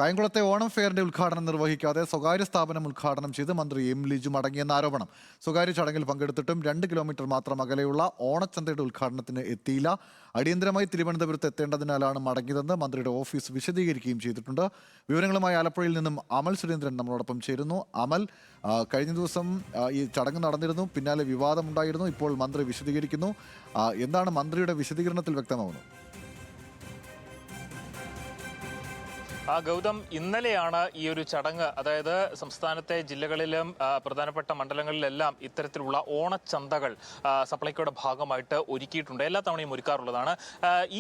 കായംകുളത്തെ ഓണം ഫെയറിന്റെ ഉദ്ഘാടനം നിർവഹിക്കാതെ സ്വകാര്യ സ്ഥാപനം ഉദ്ഘാടനം ചെയ്ത് മന്ത്രി എം ലിജു മടങ്ങിയെന്ന ആരോപണം. സ്വകാര്യ ചടങ്ങിൽ പങ്കെടുത്തിട്ടും 2 കിലോമീറ്റർ മാത്രം അകലെയുള്ള ഓണച്ചന്തയുടെ ഉദ്ഘാടനത്തിന് എത്തിയില്ല. അടിയന്തരമായി തിരുവനന്തപുരത്ത് എത്തേണ്ടതിനാലാണ് മടങ്ങിയതെന്ന് മന്ത്രിയുടെ ഓഫീസ് വിശദീകരിക്കുകയും ചെയ്തിട്ടുണ്ട്. വിവരങ്ങളുമായി ആലപ്പുഴയിൽ നിന്നും അമൽ സുരേന്ദ്രൻ നമ്മളോടൊപ്പം ചേരുന്നു. അമൽ, കഴിഞ്ഞ ദിവസം ഈ ചടങ്ങ് നടന്നിരുന്നു, പിന്നാലെ വിവാദമുണ്ടായിരുന്നു. ഇപ്പോൾ മന്ത്രി വിശദീകരിക്കുന്നു. എന്താണ് മന്ത്രിയുടെ വിശദീകരണത്തിൽ വ്യക്തമാകുന്നത്? ഗൗതം, ഇന്നലെയാണ് ഈ ഒരു ചടങ്ങ്, അതായത് സംസ്ഥാനത്തെ ജില്ലകളിലും പ്രധാനപ്പെട്ട മണ്ഡലങ്ങളിലെല്ലാം ഇത്തരത്തിലുള്ള ഓണച്ചന്തകൾ സപ്ലൈകോയുടെ ഭാഗമായിട്ട് ഒരുക്കിയിട്ടുണ്ട്. എല്ലാ തവണയും ഒരുക്കാറുള്ളതാണ്.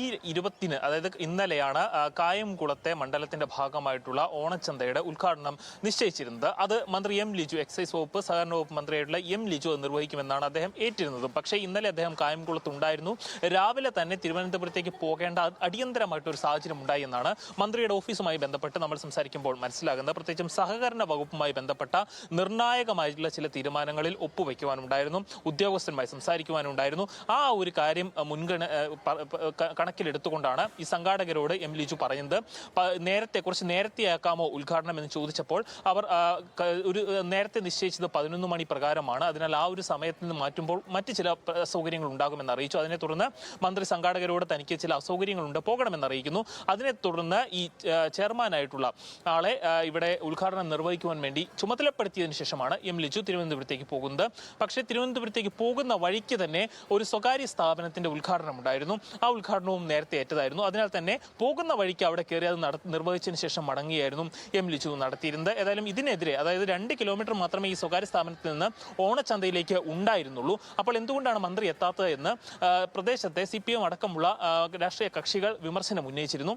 ഈ 20-ന്, അതായത് ഇന്നലെയാണ് കായംകുളത്തെ മണ്ഡലത്തിന്റെ ഭാഗമായിട്ടുള്ള ഓണച്ചന്തയുടെ ഉദ്ഘാടനം നിശ്ചയിച്ചിരുന്നത്. അത് മന്ത്രി എം ലിജു, എക്സൈസ് വകുപ്പ് സഹകരണ വകുപ്പ് മന്ത്രിയായിട്ടുള്ള എം ലിജു അത് നിർവഹിക്കുമെന്നാണ് അദ്ദേഹം ഏറ്റിരുന്നത്. പക്ഷേ ഇന്നലെ അദ്ദേഹം കായംകുളത്തുണ്ടായിരുന്നു. രാവിലെ തന്നെ തിരുവനന്തപുരത്തേക്ക് പോകേണ്ട അടിയന്തരമായിട്ടൊരു സാഹചര്യം ഉണ്ടായി എന്നാണ് മന്ത്രിയുടെ ഓഫീസുമായി ബന്ധപ്പെട്ട് നമ്മൾ സംസാരിക്കുമ്പോൾ മനസ്സിലാകുന്നത്. പ്രത്യേകിച്ചും സഹകരണ വകുപ്പുമായി ബന്ധപ്പെട്ട നിർണായകമായിട്ടുള്ള ചില തീരുമാനങ്ങളിൽ ഒപ്പുവെക്കുവാനുണ്ടായിരുന്നു, ഉദ്യോഗസ്ഥരുമായി സംസാരിക്കുവാനുണ്ടായിരുന്നു. ആ ഒരു കാര്യം കണക്കിലെടുത്തുകൊണ്ടാണ് ഈ സംഘാടകരോട് എം ലിജു പറയുന്നത്. കുറച്ച് നേരത്തെയാക്കാമോ ഉദ്ഘാടനം എന്ന് ചോദിച്ചപ്പോൾ അവർ നേരത്തെ നിശ്ചയിച്ചത് 11 മണി പ്രകാരമാണ്. അതിനാൽ ആ ഒരു സമയത്ത് നിന്ന് മാറ്റുമ്പോൾ മറ്റ് ചില അസൗകര്യങ്ങൾ ഉണ്ടാകുമെന്ന് അറിയിച്ചു. അതിനെ തുടർന്ന് മന്ത്രി സംഘാടകരോട് തനിക്ക് ചില അസൗകര്യങ്ങളുണ്ട്, പോകണമെന്ന് അറിയിക്കുന്നു. അതിനെ തുടർന്ന് ഈ ചെയർമാനായിട്ടുള്ള ആളെ ഇവിടെ ഉദ്ഘാടനം നിർവഹിക്കുവാൻ വേണ്ടി ചുമതലപ്പെടുത്തിയതിനു ശേഷമാണ് എം ലിജു തിരുവനന്തപുരത്തേക്ക് പോകുന്നത്. പക്ഷേ തിരുവനന്തപുരത്തേക്ക് പോകുന്ന വഴിക്ക് തന്നെ ഒരു സ്വകാര്യ സ്ഥാപനത്തിന്റെ ഉദ്ഘാടനം ഉണ്ടായിരുന്നു. ആ ഉദ്ഘാടനവും നേരത്തെ ഏറ്റതായിരുന്നു. അതിനാൽ തന്നെ പോകുന്ന വഴിക്ക് അവിടെ കയറി അത് നിർവഹിച്ചതിന് ശേഷം മടങ്ങിയായിരുന്നു എം ലിജു നടത്തിയിരുന്നത്. ഏതായാലും ഇതിനെതിരെ, അതായത് 2 കിലോമീറ്റർ മാത്രമേ ഈ സ്വകാര്യ സ്ഥാപനത്തിൽ നിന്ന് ഓണച്ചന്തയിലേക്ക് ഉണ്ടായിരുന്നുള്ളൂ. അപ്പോൾ എന്തുകൊണ്ടാണ് മന്ത്രി എത്താത്തത് എന്ന് പ്രദേശത്തെ CPM അടക്കമുള്ള രാഷ്ട്രീയ കക്ഷികൾ വിമർശനം ഉന്നയിച്ചിരുന്നു.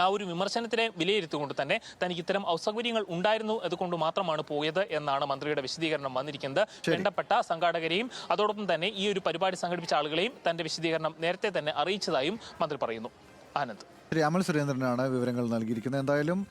ആ ഒരു വിമർശനത്തിനെ വിലയിരുത്തിക്കൊണ്ട് തന്നെ തനിക്ക് ഇത്തരം അസൗകര്യങ്ങൾ ഉണ്ടായിരുന്നു, അതുകൊണ്ട് മാത്രമാണ് പോയത് എന്നാണ് മന്ത്രിയുടെ വിശദീകരണം വന്നിരിക്കുന്നത്. ബന്ധപ്പെട്ട സംഘാടകരെയും അതോടൊപ്പം തന്നെ ഈ ഒരു പരിപാടി സംഘടിപ്പിച്ച ആളുകളെയും തന്റെ വിശദീകരണം നേരത്തെ തന്നെ അറിയിച്ചതായും മന്ത്രി പറയുന്നു. ആനന്ദ്. അമൽ സുരേന്ദ്രനാണ് വിവരങ്ങൾ നൽകിയിരിക്കുന്നത്. എന്തായാലും